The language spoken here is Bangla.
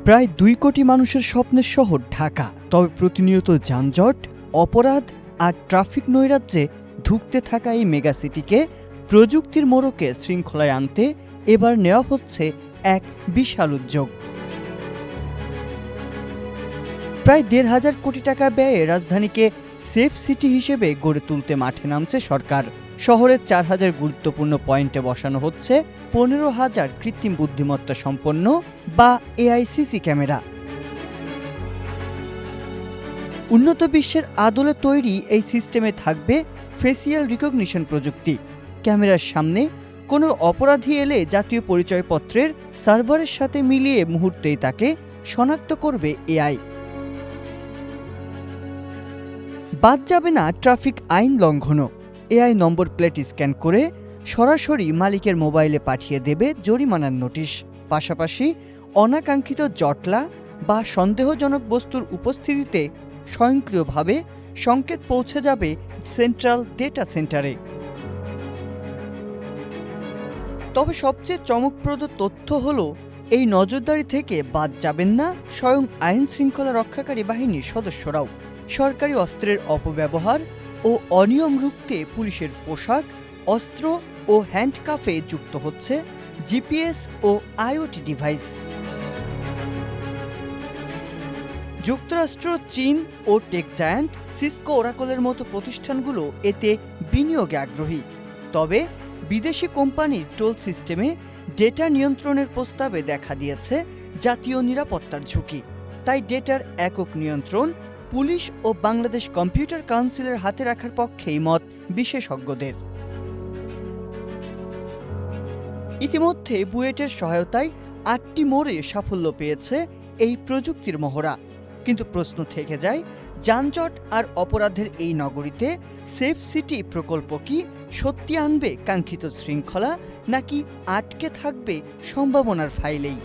প্রায় ২ কোটি মানুষের স্বপ্নের শহর ঢাকা, তবে প্রতিনিয়ত যানজট, অপরাধ আর ট্রাফিক নৈরাজ্যে ধুঁকতে থাকা এই মেগাসিটিকে প্রযুক্তির মোড়কে শৃঙ্খলায় আনতে এবার নেওয়া হচ্ছে এক বিশাল উদ্যোগ। প্রায় ১,৫০০ কোটি টাকা ব্যয়ে রাজধানীকে সেফ সিটি হিসেবে গড়ে তুলতে মাঠে নামছে সরকার। শহরের ৪,০০০ গুরুত্বপূর্ণ পয়েন্টে বসানো হচ্ছে ১৫,০০০ কৃত্রিম বুদ্ধিমত্তা সম্পন্ন বা এআইসিসি ক্যামেরা। উন্নত বিশ্বের আদলে তৈরি এই সিস্টেমে থাকবে ফেসিয়াল রিকগনিশন প্রযুক্তি। ক্যামেরার সামনে কোনো অপরাধী এলে জাতীয় পরিচয়পত্রের সার্ভারের সাথে মিলিয়ে মুহূর্তেই তাকে শনাক্ত করবে এআই। বাদ যাবে না ট্রাফিক আইন লঙ্ঘনও। এআই নম্বর প্লেট স্ক্যান করে সরাসরি মালিকের মোবাইলে পাঠিয়ে দেবে জরিমানার নোটিশ। পাশাপাশি অনাকাঙ্ক্ষিত জটলা বা সন্দেহজনক বস্তুর উপস্থিতিতে স্বয়ংক্রিয়ভাবে সংকেত পৌঁছে যাবে সেন্ট্রাল ডেটা সেন্টারে। তবে সবচেয়ে চমকপ্রদ তথ্য হলো, এই নজরদারি থেকে বাদ যাবেন না স্বয়ং আইন শৃঙ্খলা রক্ষাকারী বাহিনীর সদস্যরাও। সরকারি অস্ত্রের অপব্যবহার ও অনিয়ম রুখতে পুলিশের পোশাক, অস্ত্র ও হ্যান্ডকাফে যুক্ত হচ্ছে জিপিএস ও আইওটি ডিভাইস। যুক্তরাষ্ট্র, চীন ও টেক জায়ান্ট সিসকো, ওরাকলের মতো প্রতিষ্ঠানগুলো এতে বিনিয়োগে আগ্রহী। তবে বিদেশি কোম্পানির টোল সিস্টেমে ডেটা নিয়ন্ত্রণের প্রস্তাবে দেখা দিয়েছে জাতীয় নিরাপত্তার ঝুঁকি। তাই ডেটার একক নিয়ন্ত্রণ পুলিশ ও বাংলাদেশ কম্পিউটার কাউন্সিলের হাতে রাখার পক্ষেই মত বিশেষজ্ঞদের। ইতিমধ্যে বুয়েটের সহায়তায় ৮টি মোড়ে সাফল্য পেয়েছে এই প্রযুক্তির মহড়া। কিন্তু প্রশ্ন থেকে যায়, যানজট আর অপরাধের এই নগরীতে সেফ সিটি প্রকল্প কি সত্যি আনবে কাঙ্ক্ষিত শৃঙ্খলা, নাকি আটকে থাকবে সম্ভাবনার ফাইলেই?